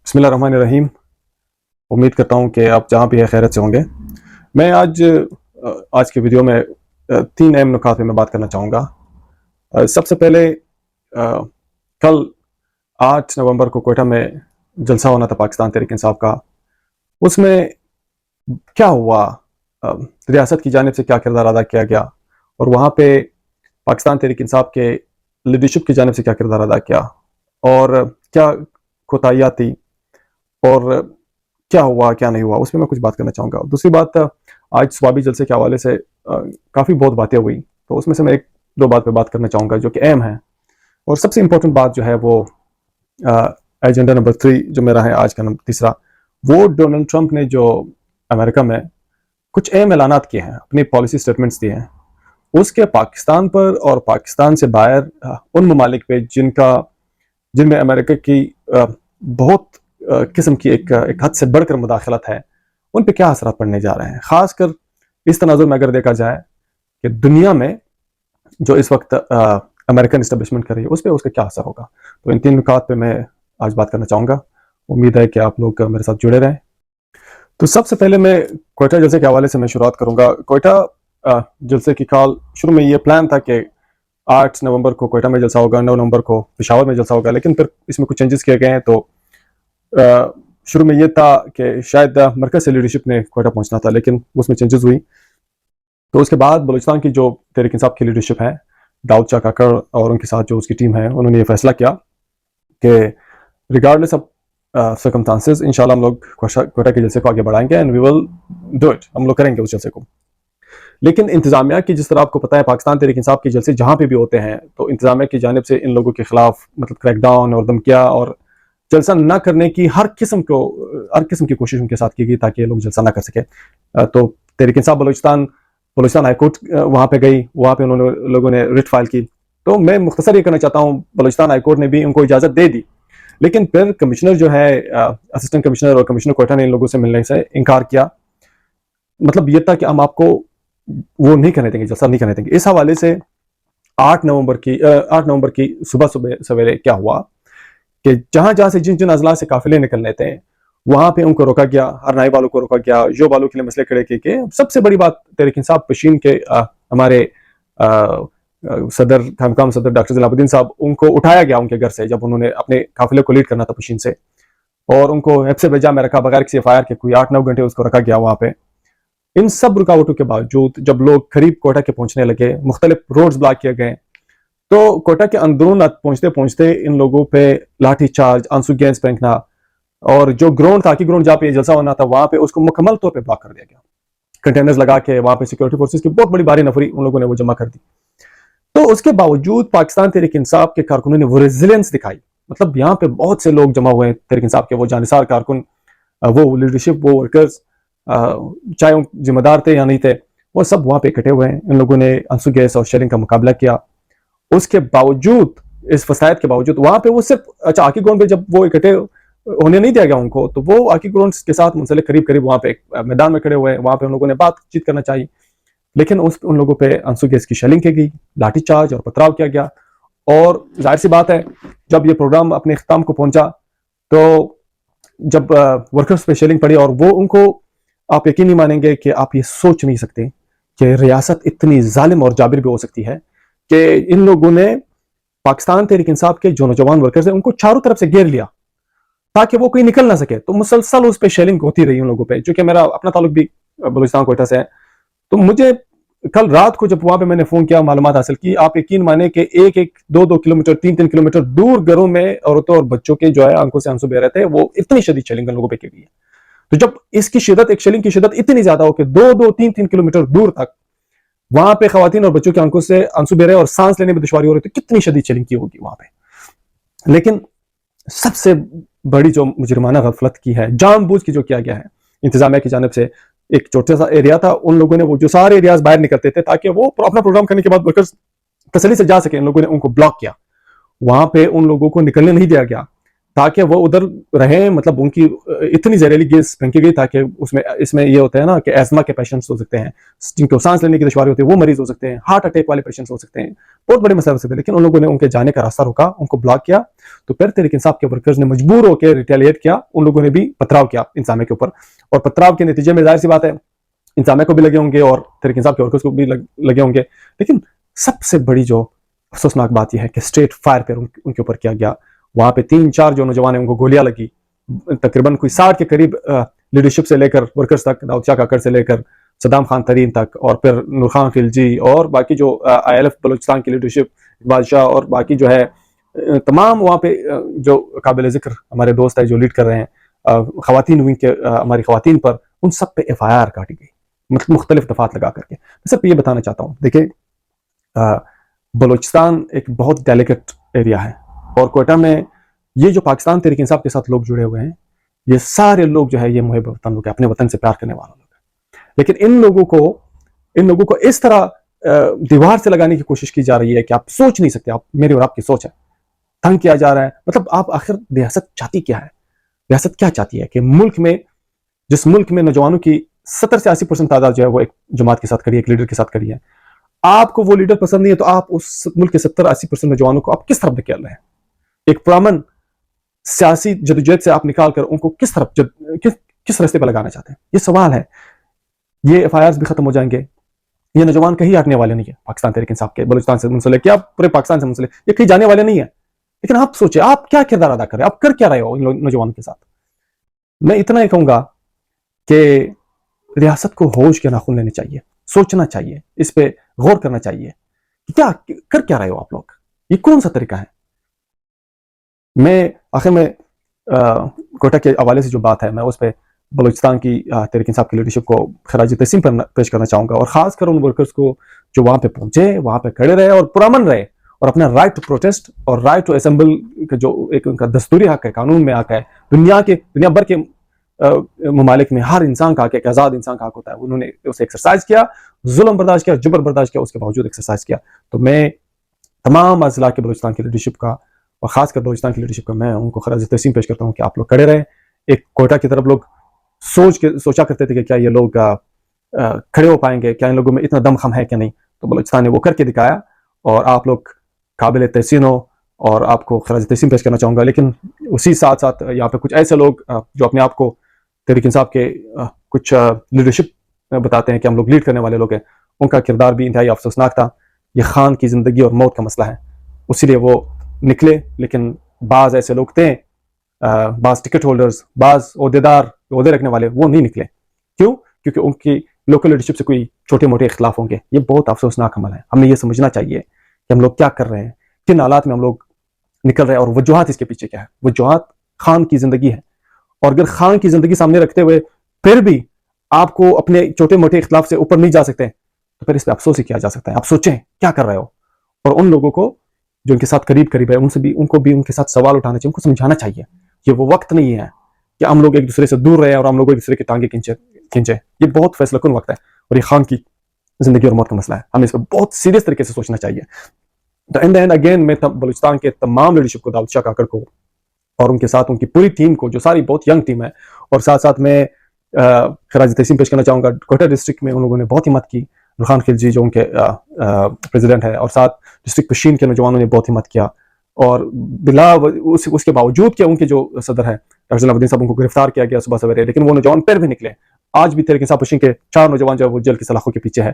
بسم اللہ الرحمن الرحیم۔ امید کرتا ہوں کہ آپ جہاں بھی ہے خیریت سے ہوں گے۔ میں آج کی ویڈیو میں 3 اہم نکات پہ میں بات کرنا چاہوں گا۔ سب سے پہلے کل 8 نومبر کو کوئٹہ میں جلسہ ہونا تھا پاکستان تحریک انصاف کا۔ اس میں کیا ہوا، ریاست کی جانب سے کیا کردار ادا کیا گیا، اور وہاں پہ پاکستان تحریک انصاف کے لیڈرشپ کی جانب سے کیا کردار ادا کیا، اور کیا کوتاہیاں تھی، اور کیا ہوا کیا نہیں ہوا، اس میں کچھ بات کرنا چاہوں گا۔ دوسری بات، آج صوابی جلسے کے حوالے سے کافی بہت باتیں ہوئی، تو اس میں سے میں 1-2 بات پہ بات کرنا چاہوں گا جو کہ اہم ہیں۔ اور سب سے امپورٹنٹ بات جو ہے وہ ایجنڈا نمبر 3 جو میرا ہے آج کا تیسرا، وہ ڈونلڈ ٹرمپ نے جو امریکہ میں کچھ اہم اعلانات کیے ہیں، اپنی پالیسی سٹیٹمنٹس دیے ہیں، اس کے پاکستان پر اور پاکستان سے باہر ان ممالک پہ جن میں امریکہ کی بہت قسم کی ایک حد سے بڑھ کر مداخلت ہے، ان پہ کیا اثرات پڑنے جا رہے ہیں۔ خاص کر اس تناظر میں اگر دیکھا جائے کہ دنیا میں جو اس وقت امریکن اسٹیبلشمنٹ کر رہی ہے، اس پہ اس کا کیا اثر ہوگا۔ تو ان 3 نکات پہ میں آج بات کرنا چاہوں گا۔ امید ہے کہ آپ لوگ میرے ساتھ جڑے رہیں۔ تو سب سے پہلے میں کوئٹہ جلسے کے حوالے سے میں شروعات کروں گا۔ کوئٹہ جلسے کی کال شروع میں یہ پلان تھا کہ 8 نومبر کو کوئٹہ میں جلسہ ہوگا، 9 نومبر کو پشاور میں جلسہ ہوگا، لیکن پھر اس میں کچھ چینجز کیے گئے ہیں۔ تو شروع میں یہ تھا کہ شاید مرکز سے لیڈرشپ نے کوئٹہ پہنچنا تھا، لیکن اس میں چینجز ہوئی۔ تو اس کے بعد بلوچستان کی جو تحریک انصاف کی لیڈرشپ ہے، داؤد شاہ کاکڑ اور ان کے ساتھ جو اس کی ٹیم ہے، انہوں نے یہ فیصلہ کیا کہ ریگارڈلیس آف سرکمسٹانسز انشاءاللہ ہم لوگ کوئٹہ کے جلسے کو آگے بڑھائیں گے، and we will do it, ہم لوگ کریں گے اس جلسے کو۔ لیکن انتظامیہ کی، جس طرح آپ کو پتہ ہے پاکستان تحریک انصاف کے جلسے جہاں پہ بھی ہوتے ہیں، تو انتظامیہ کی جانب سے ان لوگوں کے خلاف کریک ڈاؤن اور دھمکیاں اور جلسہ نہ کرنے کی ہر قسم کی کوشش ان کے ساتھ کی گئی تاکہ یہ لوگ جلسہ نہ کر سکے۔ تو تحریک انصاف بلوچستان ہائی کورٹ وہاں پہ گئی، وہاں پہ لوگوں نے ریٹ فائل کی۔ تو میں مختصر یہ کرنا چاہتا ہوں، بلوچستان ہائی کورٹ نے بھی ان کو اجازت دے دی، لیکن پھر کمشنر جو ہے، اسسٹنٹ کمشنر اور کمشنر کوئٹہ نے ان لوگوں سے ملنے سے انکار کیا۔ مطلب یہ تھا کہ ہم آپ کو وہ نہیں کرنے دیں گے، جلسہ نہیں کرنے دیں گے۔ اس حوالے سے 8 نومبر کی صبح سویرے کیا ہوا کہ جہاں سے جن اضلاع سے قافلے نکلنے تھے، وہاں پہ ان کو روکا گیا، ہر نائب والوں کو روکا گیا، جو والوں کے لیے مسئلے کھڑے کیے کہ سب سے بڑی بات تحریک انصاف پشین کے ہمارے خامقام صدر ڈاکٹر زین العابدین صاحب، ان کو اٹھایا گیا ان کے گھر سے جب انہوں نے اپنے قافلے کو لیڈ کرنا تھا پشین سے، اور ان کو ہیپ سے بھیجا میں رکھا بغیر کسی FIR کے، کوئی 8-9 گھنٹے اس کو رکھا گیا وہاں پہ۔ ان سب رکاوٹوں کے باوجود جب لوگ قریب کوئٹہ کے پہنچنے لگے، مختلف روڈز بلاک کیے گئے، تو کوئٹہ کے اندرون پہنچتے ان لوگوں پہ لاٹھی چارج، آنسو گیس پھینکنا، اور جو گراؤنڈ تھا، کہ گراؤنڈ جہاں پہ یہ جلسہ ہونا تھا، وہاں پہ اس کو مکمل طور پہ بلاک کر دیا گیا۔ کنٹینرز لگا کے وہاں پہ سیکورٹی فورسز کی بہت بڑی بھاری نفری ان لوگوں نے وہ جمع کر دی۔ تو اس کے باوجود پاکستان تحریک انصاف کے کارکنوں نے وہ ریزیلینس دکھائی۔ مطلب یہاں پہ بہت سے لوگ جمع ہوئے ہیں تحریک انصاف کے، وہ جانثار کارکن، وہ لیڈرشپ، وہ ورکرز، چاہے وہ ذمہ دار تھے یا نہیں تھے، وہ سب وہاں پہ اکٹھے ہوئے ہیں۔ ان لوگوں نے آنسو گیس اور شیلنگ کا مقابلہ کیا۔ اس کے باوجود، اس فساد کے باوجود، وہاں پہ وہ صرف آکی گراؤنڈ پہ جب وہ اکٹھے ہونے نہیں دیا گیا ان کو، تو وہ آکی گراؤنڈ کے ساتھ منسلک قریب وہاں پہ میدان میں کھڑے ہوئے، وہاں پہ ان لوگوں نے بات چیت کرنا چاہیے، لیکن ان لوگوں پہ آنسو گیس کی شیلنگ کی گئی، لاٹھی چارج اور پتھراؤ کیا گیا۔ اور ظاہر سی بات ہے، جب یہ پروگرام اپنے اختتام کو پہنچا، تو جب ورکرز پہ شیلنگ پڑی، اور وہ ان کو آپ یقین نہیں مانیں گے کہ آپ یہ سوچ نہیں سکتے کہ ریاست اتنی ظالم اور جابر بھی ہو سکتی ہے کہ ان لوگوں نے پاکستان تحریک انصاف کے جو نوجوان ورکرز ہیں ان کو چاروں طرف سے گھیر لیا تاکہ وہ کوئی نکل نہ سکے۔ تو مسلسل اس پہ شیلنگ ہوتی رہی ان لوگوں پہ، چونکہ میرا اپنا تعلق بھی بلوچستان کوئٹہ سے ہے۔ تو مجھے کل رات کو جب وہاں پہ میں نے فون کیا، معلومات حاصل کی، آپ یقین مانیں کہ 1-2 کلومیٹر، 3 کلومیٹر دور گھروں میں عورتوں اور بچوں کے جو ہے آنکھوں سے آنسو بہ رہے تھے، وہ اتنی شدید شیلنگ ان لوگوں پہ کی گئی ہے۔ تو جب اس کی شدت، ایک شیلنگ کی شدت اتنی زیادہ ہو کہ 2-3 کلومیٹر دور تک وہاں پہ خواتین اور بچوں کی آنکھوں سے آنسو بہ رہے اور سانس لینے میں دشواری ہو رہی، تو کتنی شدید شیلنگ کی ہوگی وہاں پہ۔ لیکن سب سے بڑی جو مجرمانہ غفلت کی ہے، جان بوجھ کی جو کیا گیا ہے انتظامیہ کی جانب سے، ایک چھوٹا سا ایریا تھا، ان لوگوں نے وہ جو سارے ایریاز باہر نکلتے تھے تاکہ وہ اپنا پروگرام کرنے کے بعد ورکرز تسلی سے جا سکے، ان لوگوں نے ان کو بلاک کیا، وہاں پہ ان لوگوں کو نکلنے نہیں دیا گیا۔ تاکہ وہ ادھر رہیں. مطلب ان کی اتنی زہریلی گیس پھینکی گئی تاکہ اس میں یہ ہوتا ہے نا کہ ایزما کے پیشنٹس ہو سکتے ہیں, جن کو سانس لینے کی دشواری ہوتی ہے, وہ مریض ہو سکتے ہیں, ہارٹ اٹیک والے پیشنٹس ہو سکتے ہیں, بہت بڑے مسئلے ہو سکتے ہیں. لیکن ان لوگوں نے ان کے جانے کا راستہ روکا, ان کو بلاک کیا. تو پھر تحریک انصاف کے ورکرز نے مجبور ہو کے ریٹیلیٹ کیا, ان لوگوں نے بھی پتھراؤ کیا انتظامیہ کے اوپر, اور پتھراؤ کے نتیجے میں ظاہر سی بات ہے انتظامیہ کو بھی لگے ہوں گے اور تحریک انصاف کے ورکرز کو بھی لگے ہوں گے. لیکن سب سے بڑی جو افسوسناک بات یہ ہے کہ اسٹریٹ فائر پہ ان کے اوپر کیا گیا. وہاں پہ 3-4 جو نوجوان ہیں ان کو گولیاں لگی. تقریباً کوئی 60 کے قریب لیڈرشپ سے لے کر ورکرز تک, داؤد شاہ کاکڑ سے لے کر صدام خان ترین تک, اور پھر نور خان خلجی اور باقی جو ILF بلوچستان کی لیڈرشپ, اقبال شاہ اور باقی جو ہے تمام وہاں پہ جو قابل ذکر ہمارے دوست ہیں جو لیڈ کر رہے ہیں, خواتین ہوئی کہ ہماری خواتین پر, ان سب پہ FIR کاٹی گئی مختلف دفعات لگا کر کے. میں صرف یہ بتانا چاہتا ہوں, دیکھیں بلوچستان ایک بہت ڈیلیکیٹ ایریا ہے, اور کوئٹہ میں یہ جو پاکستان تحریک انصاف کے ساتھ لوگ جڑے ہوئے ہیں, یہ سارے لوگ جو ہے یہ محب وطن لوگ ہیں, اپنے وطن سے پیار کرنے والے لوگ ہیں. لیکن ان لوگوں کو اس طرح دیوار سے لگانے کی کوشش کی جا رہی ہے کہ آپ سوچ نہیں سکتے, آپ میری اور آپ کی سوچ ہے, تنگ کیا جا رہا ہے. مطلب آپ آخر ریاست چاہتی کیا ہے؟ ریاست کیا چاہتی ہے کہ جس ملک میں نوجوانوں کی 70-80% تعداد جو ہے وہ ایک جماعت کے ساتھ کھڑی ہے, ایک لیڈر کے ساتھ کھڑی ہے, آپ کو وہ لیڈر پسند نہیں ہے تو آپ اس ملک کے 70-80% نوجوانوں کو آپ کس طرف دھکیل رہے ہیں؟ ایک پرامن سیاسی جدوجہد سے آپ نکال کر ان کو کس راستے پہ لگانا چاہتے ہیں؟ یہ سوال ہے. یہ FIRs بھی ختم ہو جائیں گے, یہ نوجوان کہیں ہٹنے والے نہیں ہیں پاکستان تحریک انصاف کے, بلوچستان سے منسلک یا پورے پاکستان سے منسلک, یہ کہیں جانے والے نہیں ہیں. لیکن آپ سوچیں آپ کیا کردار ادا کر رہے ہیں, آپ کر کیا رہے ہو ان نوجوانوں کے ساتھ؟ میں اتنا ہی کہوں گا کہ ریاست کو ہوش کے ناخن لینے چاہیے, سوچنا چاہیے, اس پہ غور کرنا چاہیے کہ کیا کر کیا رہے ہو آپ لوگ, یہ کون سا طریقہ ہے. میں آخر میں کوئٹہ کے حوالے سے جو بات ہے, میں اس پہ بلوچستان کی تحریک انصاف کی لیڈرشپ کو خراج تحسین پیش کرنا چاہوں گا, اور خاص کر ان ورکرز کو جو وہاں پہ پہنچے, وہاں پہ کھڑے رہے اور پرامن رہے, اور اپنا رائٹ ٹو پروٹیسٹ اور رائٹ ٹو اسمبل کا جو ایک ان کا دستوری حق ہے, قانون میں حق ہے, دنیا بھر کے ممالک میں ہر انسان کا حق ہے, ایک آزاد انسان کا حق ہوتا ہے. انہوں نے اسے ایکسرسائز کیا, ظلم برداشت کیا, جبر برداشت کیا, اس کے باوجود ایکسرسائز کیا. تو میں تمام اضلاع کے بلوچستان کی لیڈرشپ کا, اور خاص کر بلوچستان کی لیڈرشپ کا, میں ان کو خراج تحسین پیش کرتا ہوں کہ آپ لوگ کھڑے رہیں. ایک کوئٹہ کی طرف لوگ سوچا کرتے تھے کہ کیا یہ لوگ کھڑے ہو پائیں گے, کیا ان لوگوں میں اتنا دم خم ہے کہ نہیں, تو بلوچستان نے وہ کر کے دکھایا, اور آپ لوگ قابل تحسین ہو, اور آپ کو خراج تحسین پیش کرنا چاہوں گا. لیکن اسی ساتھ ساتھ یہاں پہ کچھ ایسے لوگ جو اپنے آپ کو تحریک انصاف کے کچھ لیڈرشپ بتاتے ہیں کہ ہم لوگ لیڈ کرنے والے لوگ ہیں, ان کا کردار بھی انتہائی افسوسناک تھا. یہ خان کی زندگی اور موت کا مسئلہ ہے, اسی لیے وہ نکلے. لیکن بعض ایسے لوگ تھے, بعض ٹکٹ ہولڈرز, بعض عہدے رکھنے والے, وہ نہیں نکلے. کیوں؟ کیونکہ ان کی لوکل لیڈرشپ سے کوئی چھوٹے موٹے اختلاف ہوں گے. یہ بہت افسوسناک عمل ہے. ہم نے یہ سمجھنا چاہیے کہ ہم لوگ کیا کر رہے ہیں, کن حالات میں ہم لوگ نکل رہے ہیں, اور وجوہات اس کے پیچھے کیا ہے. وجوہات خان کی زندگی ہے, اور اگر خان کی زندگی سامنے رکھتے ہوئے پھر بھی آپ کو اپنے چھوٹے موٹے اختلاف سے اوپر نہیں جا سکتے, تو پھر اس پہ افسوس ہی کیا جا سکتا ہے. آپ سوچیں کیا کر رہے ہو, اور ان لوگوں کو جو ان کے ساتھ قریب ہے, ان کو بھی ان کے ساتھ سوال اٹھانا چاہیے, ان کو سمجھانا چاہیے کہ وہ وقت نہیں ہے کہ ہم لوگ ایک دوسرے سے دور رہے اور ہم لوگ ایک دوسرے کی ٹانگیں کھینچے. یہ بہت فیصلہ کن وقت ہے, اور یہ خان کی زندگی اور موت کا مسئلہ ہے. ہمیں اس پہ بہت سیریس طریقے سے سوچنا چاہیے. تو ان دا اینڈ اگین میں بلوچستان کے تمام لیڈرشپ کو, داؤد شاہ کاکڑ کو اور ان کے ساتھ ان کی پوری ٹیم کو, جو ساری بہت ینگ ٹیم ہے, اور ساتھ ساتھ میں خراج تحسین پیش کرنا چاہوں گا کوئٹہ ڈسٹرکٹ میں ان لوگوں نے بہت ہمت کی. نور خان خلجی جو ان کے پریزیڈنٹ ہے, اور ساتھ ڈسٹرکٹ پشین کے نوجوانوں نے بہت ہمت کیا, اور بلا اس کے باوجود کہ ان کے جو صدر ہے ڈاکٹر جلال الدین صاحب, ان کو گرفتار کیا گیا صبح سویرے, لیکن وہ نوجوان پھر بھی نکلے. آج بھی تحریک انصاف پشین کے 4 نوجوان جو ہے وہ جیل کی سلاخوں کے پیچھے ہے,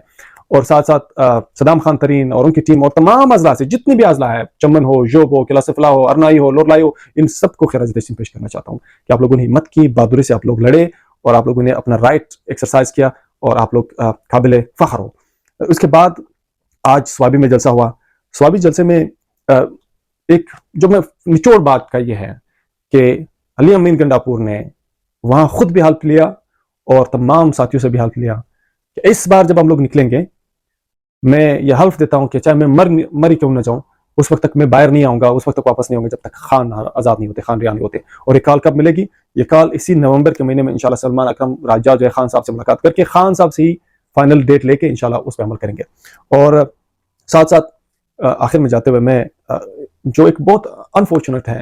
اور ساتھ ساتھ صدام خان ترین اور ان کی ٹیم, اور تمام اضلاع سے جتنی بھی اضلاع ہے, چمن ہو, جوب ہو, قلعہ سفلا ہو, ارنائی ہو, لورلائی ہو, ان سب کو خراج تحسین پیش کرنا چاہتا ہوں کہ آپ لوگوں نے ہمت کی, بہادری سے آپ لوگ لڑے, اور آپ لوگوں نے اپنا رائٹ ایکسرسائز کیا, اور آپ لوگ قابل فخر ہو. اس کے بعد آج سوابی میں جلسہ ہوا. سوابی جلسے میں ایک جو میں نچوڑ بات کا یہ ہے کہ علی امین گنڈاپور نے وہاں خود بھی حلف لیا, اور تمام ساتھیوں سے بھی حلف لیا کہ اس بار جب ہم لوگ نکلیں گے, میں یہ حلف دیتا ہوں کہ چاہے میں مری کیوں نہ جاؤں, اس وقت تک میں باہر نہیں آؤں گا, اس وقت تک واپس نہیں آؤں گا جب تک خان آزاد نہیں ہوتے, خان رہا نہیں ہوتے. اور یہ کال کب ملے گی؟ یہ کال اسی نومبر کے مہینے میں انشاءاللہ سلمان اکرم راجہ جو ہے خان صاحب سے ملاقات کر کے خان صاحب سے ہی فائنل ڈیٹ لے کے انشاءاللہ اس پہ عمل کریں گے. اور ساتھ ساتھ آخر میں جاتے ہوئے میں جو ایک بہت انفارچونیٹ ہے